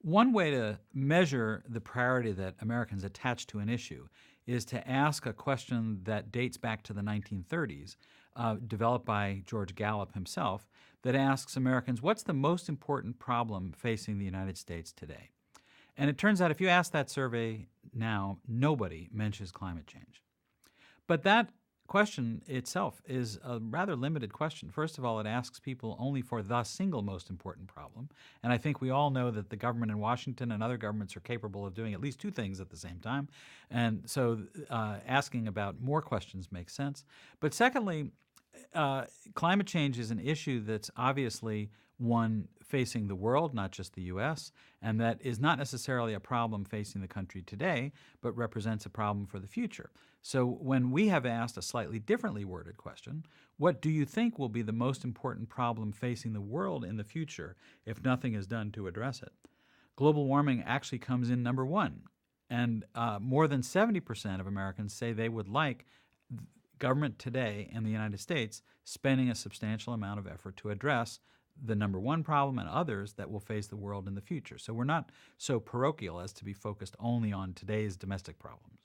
One way to measure the priority that Americans attach to an issue is to ask a question that dates back to the 1930s, developed by George Gallup himself, that asks Americans, what's the most important problem facing the United States today? And it turns out if you ask that survey now, nobody mentions climate change. But that question itself is a rather limited question. First of all, it asks people only for the single most important problem. And I think we all know that the government in Washington and other governments are capable of doing at least two things at the same time. And so asking about more questions makes sense. But secondly, climate change is an issue that's obviously one facing the world, not just the U.S., and that is not necessarily a problem facing the country today, but represents a problem for the future. So when we have asked a slightly differently worded question, what do you think will be the most important problem facing the world in the future if nothing is done to address it? Global warming actually comes in number one. And more than 70% of Americans say they would like government today in the United States spending a substantial amount of effort to address the number one problem and others that will face the world in the future. So we're not so parochial as to be focused only on today's domestic problems.